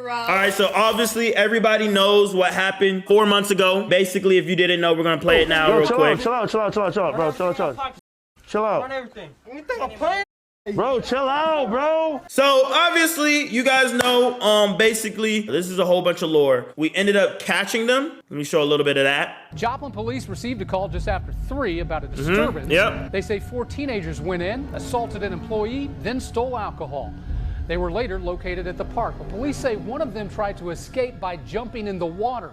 All right, so obviously everybody knows what happened 4 months ago. Basically, if you didn't know, we're gonna play it now real quick. Chill out, bro. Chill out. Bro, chill out, bro. So obviously, you guys know, basically, this is a whole bunch of lore. We ended up catching them. Let me show a little bit of that. Joplin police received a call just after 3 about a disturbance. Yep. They say 4 teenagers went in, assaulted an employee, then stole alcohol. They were later located at the park, but police say one of them tried to escape by jumping in the water.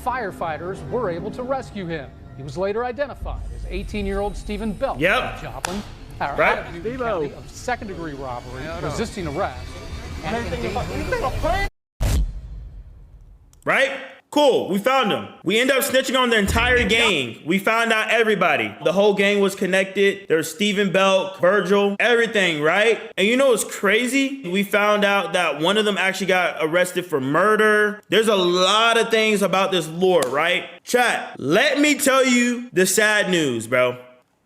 Firefighters were able to rescue him. He was later identified as 18-year-old Stephen Belk of Joplin. Right. Of second-degree robbery, resisting arrest, and endangering. Right? Cool, we found them. We end up snitching on the entire gang. We found out everybody. The whole gang was connected. There's Stephen Belk, Virgil, everything, right? And you know what's crazy? We found out that one of them actually got arrested for murder. There's a lot of things about this lore, right? Chat, let me tell you the sad news, bro.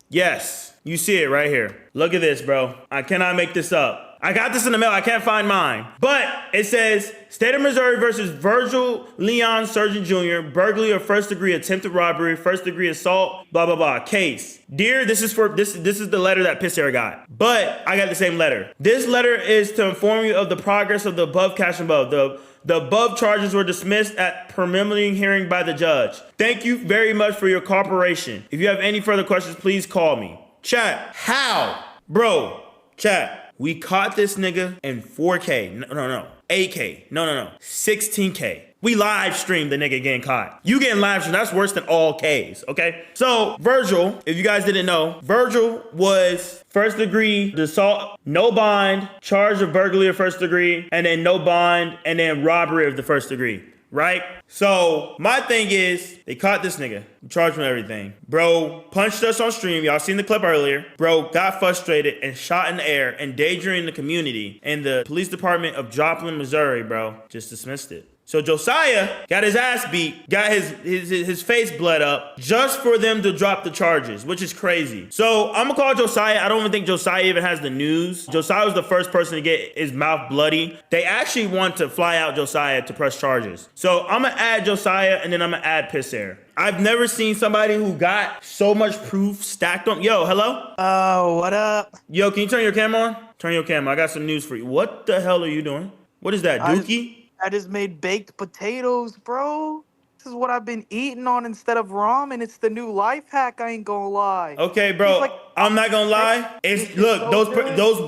Yes. You see it right here. Look at this, bro. I cannot make this up. I got this in the mail. I can't find mine. But it says, State of Missouri versus Virgil Leon Surgeon Jr., burglary of first degree attempted robbery, first degree assault, blah, blah, blah. Case. Dear, this is the letter that Pisser got. But I got the same letter. This letter is to inform you of the progress of the above cash above. The above charges were dismissed at preliminary hearing by the judge. Thank you very much for your cooperation. If you have any further questions, please call me. Chat, how? Bro, chat, we caught this nigga in 4K. No. 8K. No. 16K. We live streamed the nigga getting caught. You getting live streamed, that's worse than all Ks, okay? So, Virgil, if you guys didn't know, Virgil was first degree assault, no bond, charge of burglary of first degree, and then no bond, and then robbery of the first degree. Right? So my thing is, they caught this nigga, charged him with everything. Bro punched us on stream. Y'all seen the clip earlier. Bro got frustrated and shot in the air, endangering the community. And the police department of Joplin, Missouri, bro, just dismissed it. So Josiah got his ass beat, got his face bled up just for them to drop the charges, which is crazy. So I'm gonna call Josiah. I don't even think Josiah even has the news. Josiah was the first person to get his mouth bloody. They actually want to fly out Josiah to press charges. So I'm gonna add Josiah and then I'm gonna add Pisser. I've never seen somebody who got so much proof stacked on. Yo, hello? Oh, what up? Yo, can you turn your camera on? Turn your camera. I got some news for you. What the hell are you doing? What is that, Dookie? I just made baked potatoes, bro. This is what I've been eating on instead of ramen. It's the new life hack, I ain't gonna lie. Okay, bro, I'm not gonna lie. Look,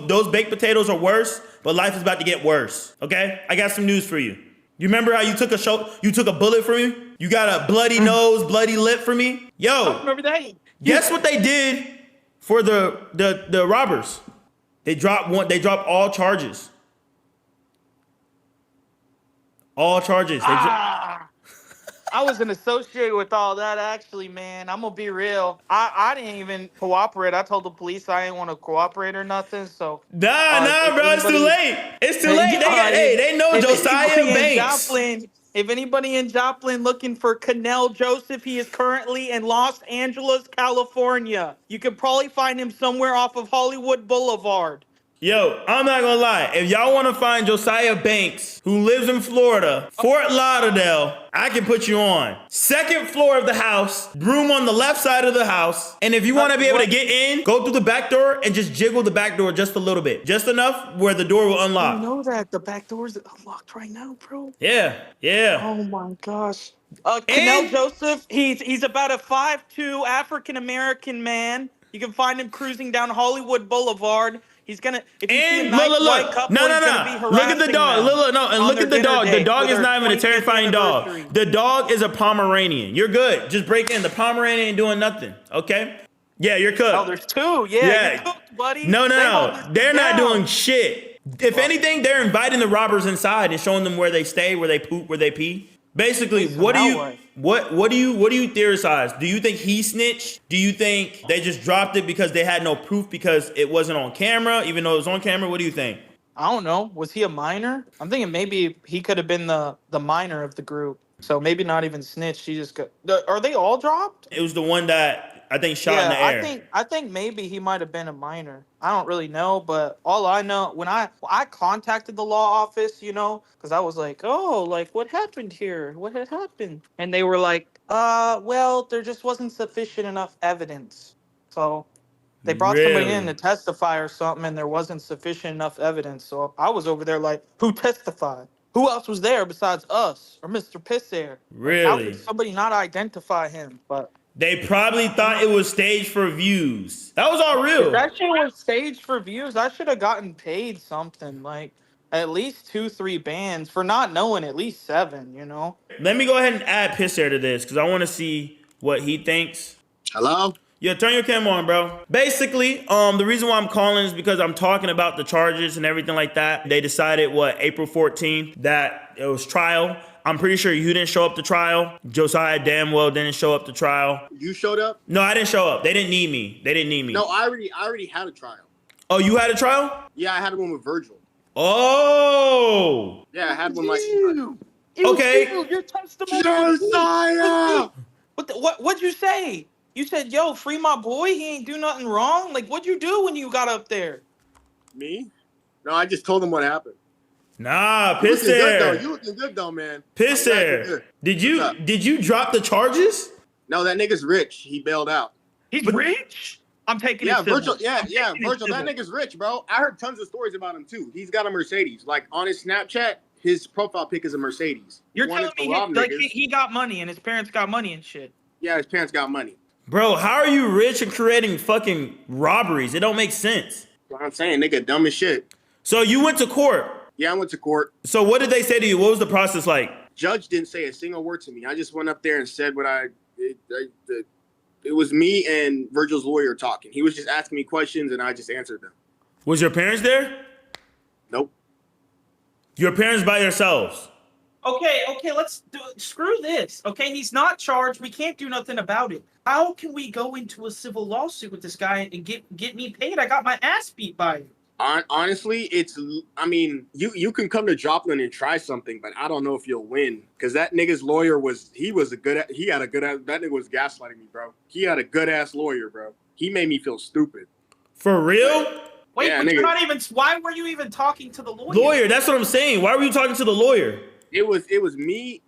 those baked potatoes are worse, but life is about to get worse, okay? I got some news for you. You remember how you took a bullet from me? You got a bloody nose, bloody lip for me? Yo, I remember that. Guess what they did for the robbers? They dropped all charges. All charges. I wasn't associated with all that, actually, man. I'm gonna be real. I didn't even cooperate. I told the police I didn't want to cooperate or nothing. So nah, bro. It's too late. It's too late. They know Josiah Banks. If anybody in Joplin looking for Kanel Joseph, he is currently in Los Angeles, California. You can probably find him somewhere off of Hollywood Boulevard. Yo, I'm not gonna lie. If y'all want to find Josiah Banks, who lives in Florida, Fort Lauderdale, I can put you on. Second floor of the house, room on the left side of the house. And if you want to be able to get in, go through the back door and just jiggle the back door just a little bit. Just enough where the door will unlock. I know that. The back door is unlocked right now, bro. Yeah. Oh my gosh. Kanel Joseph, he's about a 5'2" African-American man. You can find him cruising down Hollywood Boulevard. He's gonna. If you see a nice white couple, no. He's gonna be look at the dog. Look at the dog. The dog is not even a 25th terrifying dog. anniversary. The dog is a Pomeranian. You're good. Just break in. The Pomeranian ain't doing nothing. Okay. Yeah, you're cooked. Oh, there's two. Yeah. You're cooked, buddy. No. They're not doing shit. If anything, they're inviting the robbers inside and showing them where they stay, where they poop, where they pee. Basically, what do you theorize? Do you think he snitched? Do you think they just dropped it because they had no proof because it wasn't on camera, even though it was on camera? What do you think? I don't know. Was he a minor? I'm thinking maybe he could have been the minor of the group. So maybe not even snitched. He just got. Are they all dropped? It was the one that I think shot in the air. I think maybe he might have been a minor. I don't really know, but all I know when I contacted the law office, you know, because I was like, oh, like what happened here? What had happened? And they were like, well, there just wasn't sufficient enough evidence. So they brought somebody in to Really? testify or something, and there wasn't sufficient enough evidence. So I was over there like, who testified? Who else was there besides us or Mr. Pissair? Like, how could Really? somebody not identify him? But They probably thought it was staged for views. That was all if real. that shit was staged for views, I should have gotten paid something like at least 2-3 bands for not knowing at least 7. You know? Let me go ahead and add Pissair to this because I want to see what he thinks. Hello? Yeah, turn your camera on, bro. Basically, the reason why I'm calling is because I'm talking about the charges and everything like that. They decided, April 14th, that it was trial. I'm pretty sure you didn't show up to trial. Josiah damn well didn't show up to trial. You showed up? No, I didn't show up. They didn't need me. No, I already had a trial. Oh, you had a trial? Yeah, I had one with Virgil. Oh. Yeah, I had one like Okay. Your testimony. Josiah! What'd you say? You said, yo, free my boy. He ain't do nothing wrong. Like, what'd you do when you got up there? Me? No, I just told him what happened. Nah, You looking good, though. Pissair. You looking good, though, man. Pissair. Did you drop the charges? No, that nigga's rich. He bailed out. He's rich. I'm taking Yeah, it civil. Virgil. Yeah, taking it Virgil. That civil. nigga's rich, bro. I heard tons of stories about him too. He's got a Mercedes. Like on his Snapchat, his profile pic is a Mercedes. You're He wanted telling to rob me like niggas. he got money and his parents got money and shit. Yeah, his parents got money. Bro, how are you rich and creating fucking robberies? It don't make sense. What I'm saying, nigga, dumb as shit. So you went to court. Yeah, I went to court. So what did they say to you? What was the process like? Judge didn't say a single word to me. I just went up there and said what it was me and Virgil's lawyer talking. He was just asking me questions and I just answered them. Was your parents there? Nope. Your parents by yourselves? Okay, let's screw this. Okay, he's not charged. We can't do nothing about it. How can we go into a civil lawsuit with this guy and get me paid? I got my ass beat by him. Honestly, you can come to Joplin and try something, but I don't know if you'll win because that nigga's lawyer that nigga was gaslighting me, bro. He had a good ass lawyer, bro. He made me feel stupid. For real? Wait, Yeah, but nigga. you're not even. Why were you even talking to the lawyer? Lawyer, that's what I'm saying. Why were you talking to the lawyer? It was me.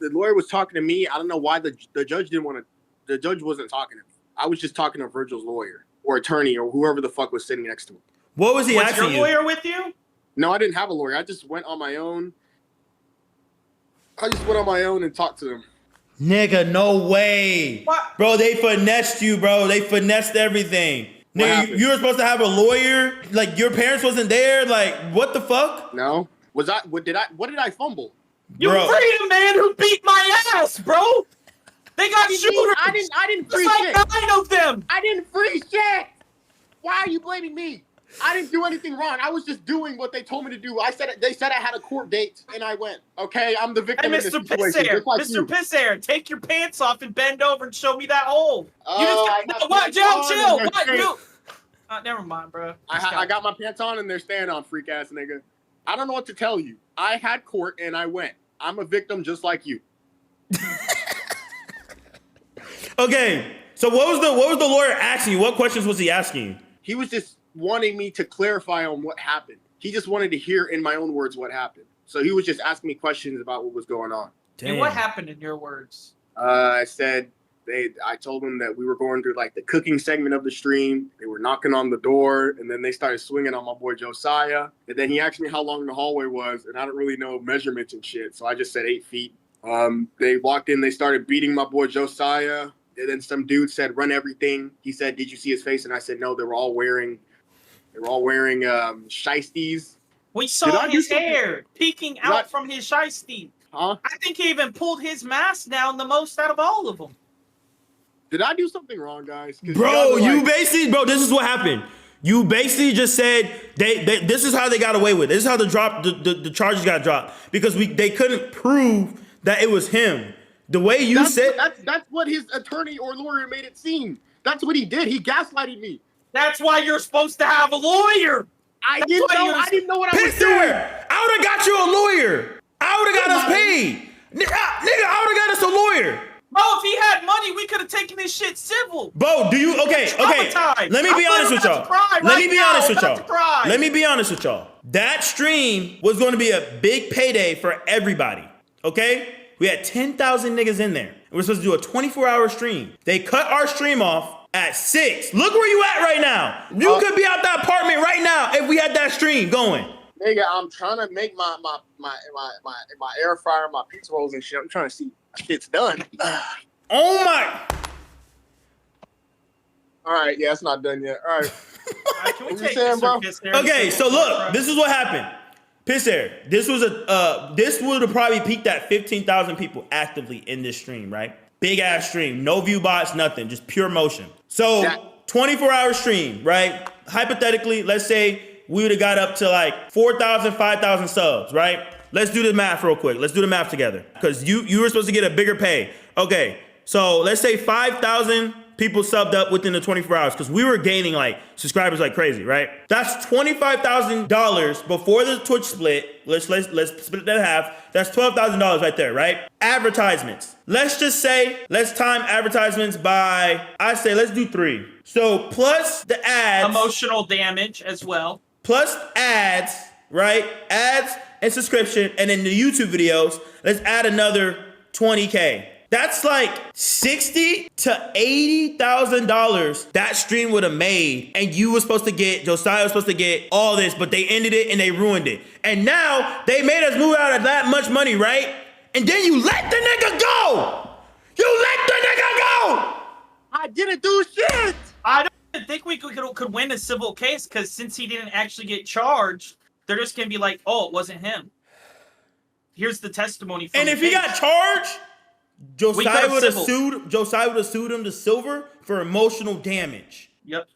The lawyer was talking to me. I don't know why the judge didn't want to. The judge wasn't talking to me. I was just talking to Virgil's lawyer or attorney or whoever the fuck was sitting next to him. What was he Was asking your you? lawyer with you? No, I didn't have a lawyer. I just went on my own. And talked to them. Nigga, no way. What? Bro, they finessed you, bro. They finessed everything. What Nigga, happened? you were supposed to have a lawyer. Like, your parents wasn't there. Like, what the fuck? No, what did I fumble? You Bro. freed a man who beat my ass, bro. They got shooters. I didn't There's free like shit. 9 of them. I didn't free shit. Why are you blaming me? I didn't do anything wrong. I was just doing what they told me to do. They said I had a court date, and I went. Okay, I'm the Hey, victim in this Mr. situation. Pissair, just like Mr. you. Pissair, take your pants off and bend over and show me that hole. Oh, I got pants on Chill. and they're What? Never mind, bro. I got my pants on and they're staying on, freak ass nigga. I don't know what to tell you. I had court and I went. I'm a victim just like you. Okay, so what was the lawyer asking you? What questions was he asking you? He was just wanting me to clarify on what happened. He just wanted to hear in my own words what happened. So he was just asking me questions about what was going on. And what happened in your words? I told them that we were going through like the cooking segment of the stream. They were knocking on the door and then they started swinging on my boy Josiah. And then he asked me how long the hallway was and I don't really know measurements and shit. So I just said 8 feet. They walked in, they started beating my boy Josiah. And then some dude said, run everything. He said, did you see his face? And I said, no, they were all wearing shiesties. We saw his hair peeking out from his shiesty. Huh? I think he even pulled his mask down the most out of all of them. Did I do something wrong, guys? Bro, this is what happened. You basically just said this is how they got away with it. This is how the charges got dropped because they couldn't prove that it was him. The way you said that's what his attorney or lawyer made it seem. That's what he did. He gaslighted me. That's why you're supposed to have a lawyer. I didn't know what I was doing. I would have got you a lawyer. I would have got us paid. Nigga, I would have got us a lawyer. Bro, if he had money, we could have taken this shit civil. Bro, do you? Okay. Let me be honest with y'all. Let me be honest with y'all. Let me be honest with y'all. That stream was going to be a big payday for everybody. Okay? We had 10,000 niggas in there. We're supposed to do a 24-hour stream. They cut our stream off at 6. Look where you at right now. You could be out that apartment right now if we had that stream going. Nigga, I'm trying to make my air fryer, my pizza rolls and shit. I'm trying to see if shit's done. Oh my. All right, yeah, it's not done yet. All right. Can we take this, bro? Okay, so look, this is what happened. Piss Air. This would have probably peaked at 15,000 people actively in this stream, right? Big ass stream, no view bots, nothing, just pure motion. So 24-hour stream, right? Hypothetically, let's say we would have got up to like 4,000, 5,000 subs, right? Let's do the math real quick. Let's do the math together. Because you were supposed to get a bigger pay. Okay, so let's say 5,000 people subbed up within the 24 hours because we were gaining like subscribers like crazy, right? That's $25,000 before the Twitch split. Let's split that in half. That's $12,000 right there, right? Advertisements. Let's just say, let's time advertisements by, I say let's do 3. So plus the ads. Emotional damage as well. Plus ads, right? Ads and subscription, and then the YouTube videos, let's add another 20K. That's like $60,000 to $80,000 that stream would have made, and Josiah was supposed to get all this, but they ended it and they ruined it. And now they made us move out of that much money, right? And then you let the nigga go. You let the nigga go. I didn't do shit. I don't think we could win a civil case because since he didn't actually get charged, they're just gonna be like, oh, it wasn't him. Here's the testimony from And the if he case. got charged, Josiah would have civil. sued him to silver for emotional damage. Yep.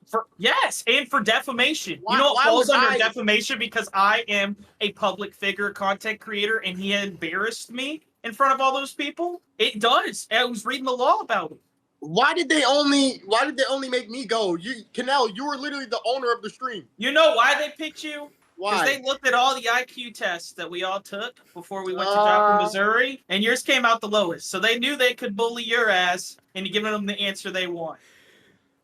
And for defamation. Why- you know what why falls was under I- defamation because I am a public figure, content creator, and he embarrassed me in front of all those people. It does. I was reading the law about it. Why did they only make me go? Kanel, you were literally the owner of the stream. You know why they picked you? Because Why? they looked at all the IQ tests that we all took before we went to Joplin, Missouri, and yours came out the lowest. So they knew they could bully your ass into giving them the answer they want.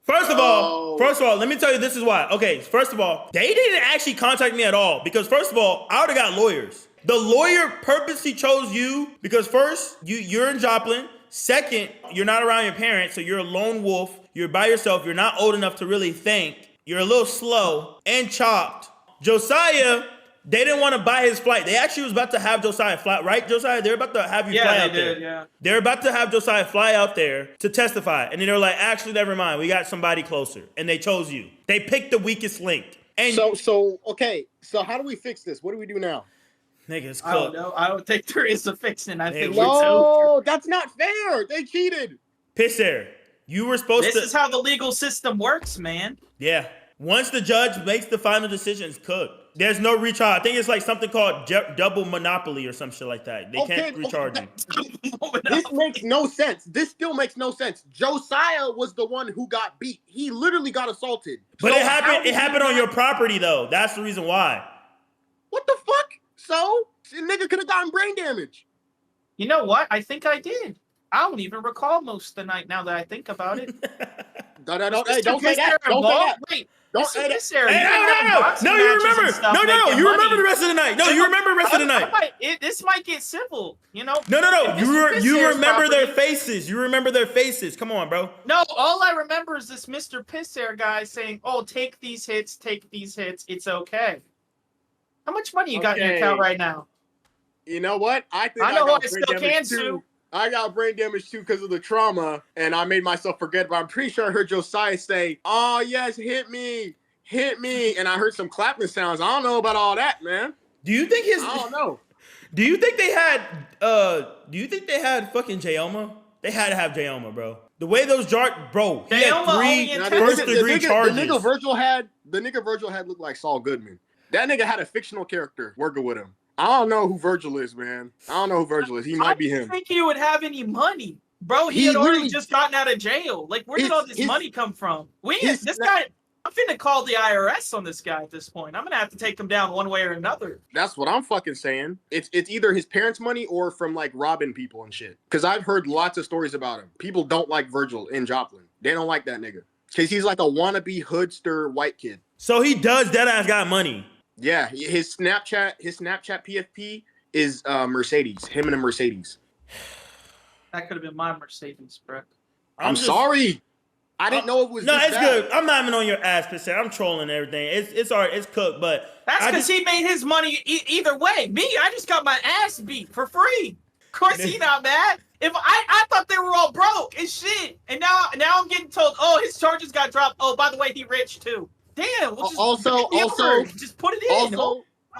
First of all, let me tell you this is why. Okay, first of all, they didn't actually contact me at all because first of all, I would have got lawyers. The lawyer purposely chose you because first, you're in Joplin. Second, you're not around your parents, so you're a lone wolf. You're by yourself. You're not old enough to really think. You're a little slow and chopped. Josiah, they didn't want to buy his flight. They actually was about to have Josiah fly, right, Josiah? They're about to have you fly out there. Yeah. They're about to have Josiah fly out there to testify. And then they were like, actually, never mind. We got somebody closer. And they chose you. They picked the weakest link. And Okay. So how do we fix this? What do we do now? nigga, it's I don't cooked. know. I don't think there is a fixing. I think No, that's not fair. They cheated. Piss Air. You were supposed this to. is how the legal system works, man. Yeah. Once the judge makes the final decision, it's cooked. There's no retrial. I think it's like something called double monopoly or some shit like that. They can't recharge you. This makes no sense. This still makes no sense. Josiah was the one who got beat. He literally got assaulted. But So it how did happened he on your property though. That's the reason why. What the fuck? So the nigga could have gotten brain damage. You know what? I think I did. I don't even recall most of the night now that I think about it. Don't say that. Wait, Don't say that. Don't say that. No, you remember. No, you remember the rest of the night. No, you remember the rest of the night. This might get civil, you know? No. You remember their faces. You remember their faces. Come on, bro. No, all I remember is this Mr. Pissair guy saying, oh, take these hits. It's okay. How much money you got in your account right now? You know what? I think I know got I brain still damage can too. sue. I got brain damage too because of the trauma, and I made myself forget. But I'm pretty sure I heard Josiah say, "Oh yes, hit me," and I heard some clapping sounds. I don't know about all that, man. Do you think I don't know. Do you think they had? Do you think they had fucking Jayoma? They had to have Jayoma, bro. The way those bro, he had Jayoma 3 first-degree charges. The nigga Virgil had looked like Saul Goodman. That nigga had a fictional character working with him. I don't know who Virgil is, man. I don't know who Virgil is. He might be him. I don't think he would have any money. Bro, he had already just gotten out of jail. Like, where did all this money come from? This guy, I'm finna call the IRS on this guy at this point. I'm gonna have to take him down one way or another. That's what I'm fucking saying. It's either his parents' money or from like robbing people and shit. Because I've heard lots of stories about him. People don't like Virgil in Joplin. They don't like that nigga. Because he's like a wannabe hoodster white kid. So he does deadass got money. Yeah, his Snapchat PFP is Mercedes. Him and a Mercedes. That could have been my Mercedes, bro. I'm sorry. I didn't know it was. No, this it's bad. good. I'm not even on your ass, Pisser. I'm trolling everything. It's alright. It's cooked, but that's because he made his money either way. Me, I just got my ass beat for free. Of course, he not mad. If I thought they were all broke and shit, and now I'm getting told, oh, his charges got dropped. Oh, by the way, he rich too. Damn. We'll just put it in.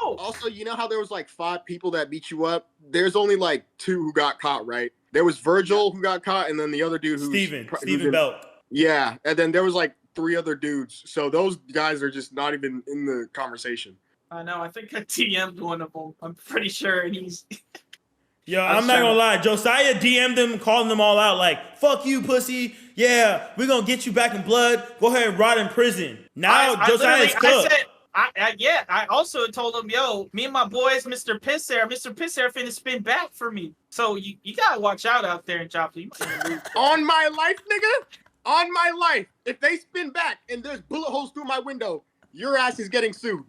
Also, you know how there was like 5 people that beat you up? There's only like 2 who got caught, right? There was Virgil who got caught, and then the other dude Steven Belk. Yeah, and then there was like 3 other dudes. So those guys are just not even in the conversation. I know. I think I DM'd one of them. I'm pretty sure, and he's. Yo, I'm not gonna lie. Josiah DM'd them, calling them all out like, fuck you, pussy. Yeah, we're gonna get you back in blood. Go ahead and rot in prison. Now Josiah's cooked. I also told him, yo, me and my boys, Mr. Pisser finna spin back for me. So you gotta watch out there in Joplin. On my life, nigga. On my life. If they spin back and there's bullet holes through my window, your ass is getting sued.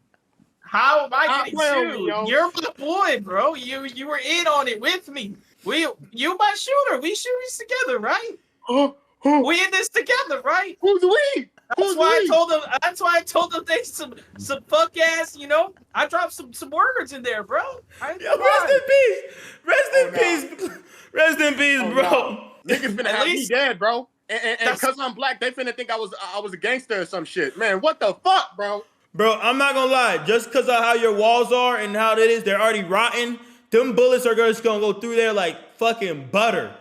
How am I getting sued? You're my boy, bro. You were in on it with me. You my shooter. We shoot this together, right? We in this together, right? Who's we? That's why I told them they some fuck ass, you know. I dropped some words in there, bro. Rest in peace, bro. No. Niggas finna have me dead, bro. And because I'm black, they finna think I was a gangster or some shit. Man, what the fuck, bro? Bro, I'm not gonna lie. Just because of how your walls are and how it is, they're already rotten. Them bullets are just gonna go through there like fucking butter.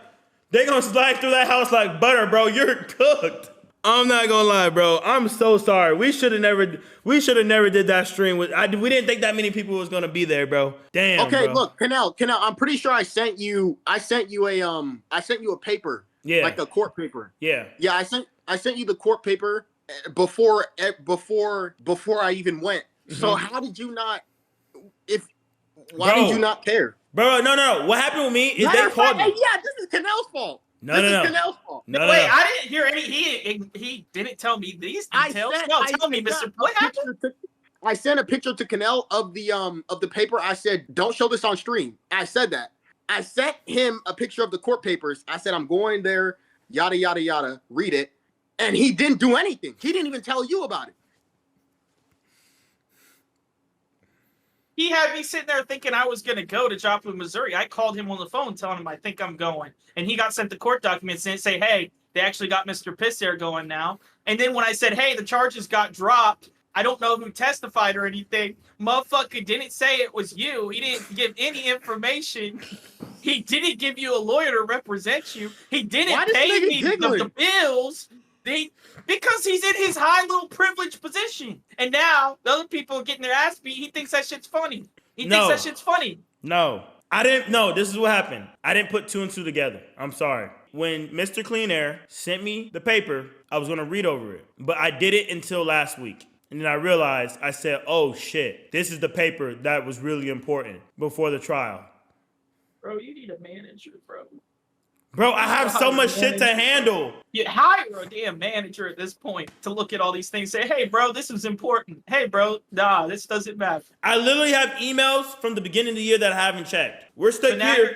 They're gonna slide through that house like butter, bro. You're cooked. I'm not gonna lie, bro. I'm so sorry. We should have never did that stream. We didn't think that many people was gonna be there, bro. Damn. Okay, bro. Look, Kanel, I'm pretty sure I sent you a paper. Yeah. Like a court paper. Yeah. Yeah, I sent you the court paper before I even went. Mm-hmm. So how did you not? Why did you not care? Bro, no. What happened with me is they called me. Yeah, this is Kanel's fault. No. Kanel's fault. No, wait, I didn't hear any. He didn't tell me these details. Tell me, Mr. What happened? I sent a picture to Kanel of the paper. I said, don't show this on stream. I said that. I sent him a picture of the court papers. I said, I'm going there, yada, yada, yada, read it. And he didn't do anything. He didn't even tell you about it. He had me sitting there thinking I was going to go to Joplin, Missouri. I called him on the phone telling him I think I'm going. And he got sent the court documents and say, hey, they actually got Mr. Pisser going now. And then when I said, hey, the charges got dropped, I don't know who testified or anything. Motherfucker didn't say it was you. He didn't give any information. He didn't give you a lawyer to represent you. He didn't pay me the bills. Because he's in his high little privileged position. And now the other people are getting their ass beat. He thinks that shit's funny. He thinks that shit's funny. No. I didn't. No, this is what happened. I didn't put 2 and 2 together. I'm sorry. When Mr. Clean Air sent me the paper, I was going to read over it. But I did it until last week. And then I realized, I said, oh shit, this is the paper that was really important before the trial. Bro, you need a manager, bro. Bro, I have so much shit to handle. You hire a damn manager at this point to look at all these things. Say, hey, bro, this is important. Hey, bro, nah, this doesn't matter. I literally have emails from the beginning of the year that I haven't checked. We're stuck so now here.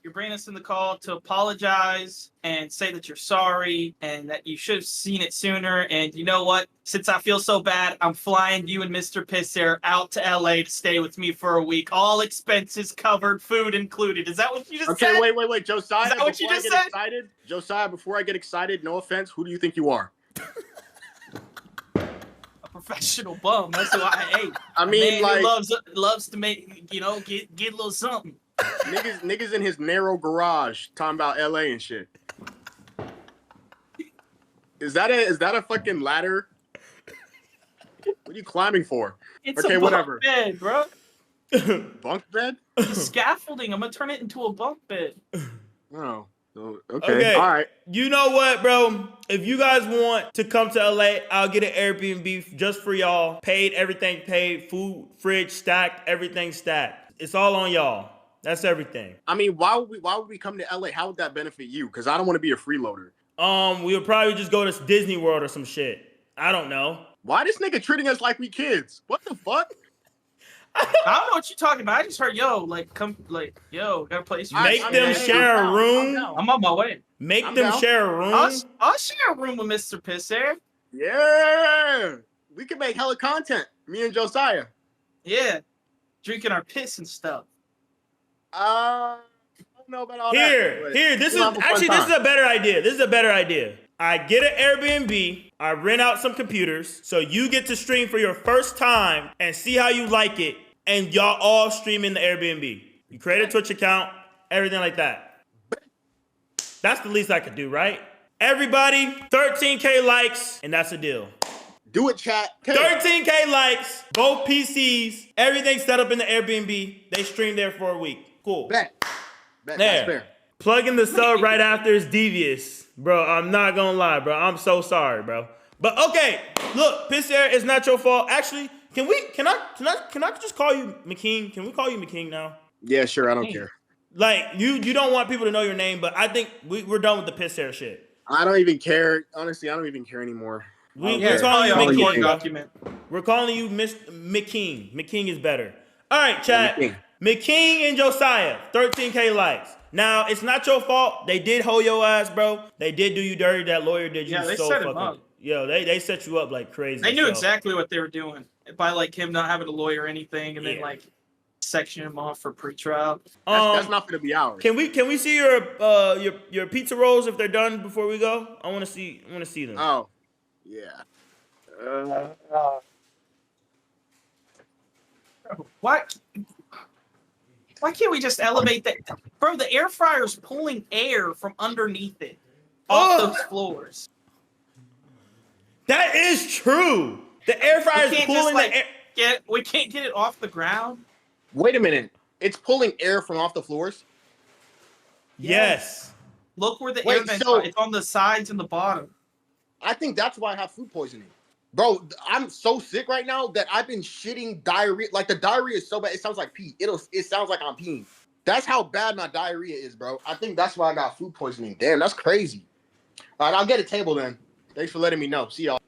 You're bringing us in the call to apologize and say that you're sorry and that you should have seen it sooner. And you know what? Since I feel so bad, I'm flying you and Mr. Pisser out to LA to stay with me for a week. All expenses covered, food included. Is that what you just said? Okay, wait. Josiah, is that what you just said? Josiah, before I get excited, no offense, who do you think you are? Professional bum. That's who I hate. I mean, like, loves to make, get a little something. Niggas in his narrow garage talking about LA and shit. Is that a fucking ladder? What are you climbing for? It's a bunk bed, bro. Bunk bed? It's scaffolding. I'm gonna turn it into a bunk bed. Oh. Okay. All right. You know what, bro? If you guys want to come to LA, I'll get an Airbnb just for y'all. Paid, everything paid. Food, fridge stacked, everything stacked. It's all on y'all. That's everything. I mean, why would we come to LA? How would that benefit you? Because I don't want to be a freeloader. We would probably just go to Disney World or some shit. I don't know. Why this nigga treating us like we kids? What the fuck? I don't know what you're talking about. I just heard, yo, got a place. Make them share a room. I'm on my way. Make them share a room. I'll share a room with Mr. Pisser. Yeah. We can make hella content. Me and Josiah. Yeah. Drinking our piss and stuff. I don't know about all that. This is a better idea. This is a better idea. I get an Airbnb, I rent out some computers, so you get to stream for your first time and see how you like it, and y'all all stream in the Airbnb. You create a Twitch account, everything like that. That's the least I could do, right? Everybody, 13K likes, and that's a deal. Do it, chat. 13K likes, both PCs, everything set up in the Airbnb. They stream there for a week. Cool. Bet. That's fair. Plugging the sub right after is devious. Bro, I'm not gonna lie, bro. I'm so sorry, bro. But okay, look, Piss Air, it's not your fault. Actually, can I just call you McKean? Can we call you McKean now? Yeah, sure. I don't care. Like, you don't want people to know your name, but I think we're done with the Piss Air shit. I don't even care. Honestly, I don't even care anymore. We're calling you McKean. We're calling you Mr. McKean. McKean is better. All right, chat. McKean and Josiah, 13K likes. Now, it's not your fault. They did hold your ass, bro. They did do you dirty. That lawyer did you they so set fucking... him up. Yo, they set you up like crazy. They knew exactly what they were doing by like him not having a lawyer or anything, and then like section him off for pretrial. That's not gonna be ours. Can we see your pizza rolls if they're done before we go? I want to see them. Oh, yeah. What? Why can't we just elevate that? Bro, the air fryer's pulling air from underneath it off those floors. That is true. The air fryer is pulling the air. We can't get it off the ground. Wait a minute. It's pulling air from off the floors? Yes. Look where the air vents are. It's on the sides and the bottom. I think that's why I have food poisoning. Bro, I'm so sick right now that I've been shitting diarrhea. Like, the diarrhea is so bad, it sounds like pee. It sounds like I'm peeing. That's how bad my diarrhea is, bro. I think that's why I got food poisoning. Damn, that's crazy. All right, I'll get a table then. Thanks for letting me know. See y'all.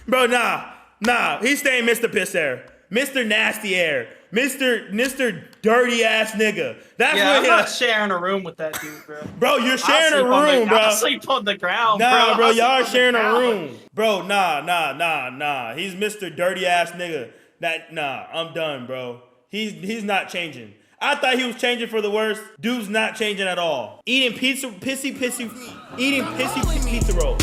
Bro, nah. He's staying Mr. Piss Air. Mr. Nasty Air. Mr. Dirty ass nigga. That's I'm not sharing a room with that dude, bro. Bro, you're sharing a room, bro. I'll sleep on the ground, nah, bro. Y'all are sharing a room. Bro, nah. He's Mr. Dirty ass nigga. I'm done, bro. He's not changing. I thought he was changing for the worse. Dude's not changing at all. Eating pizza rolls.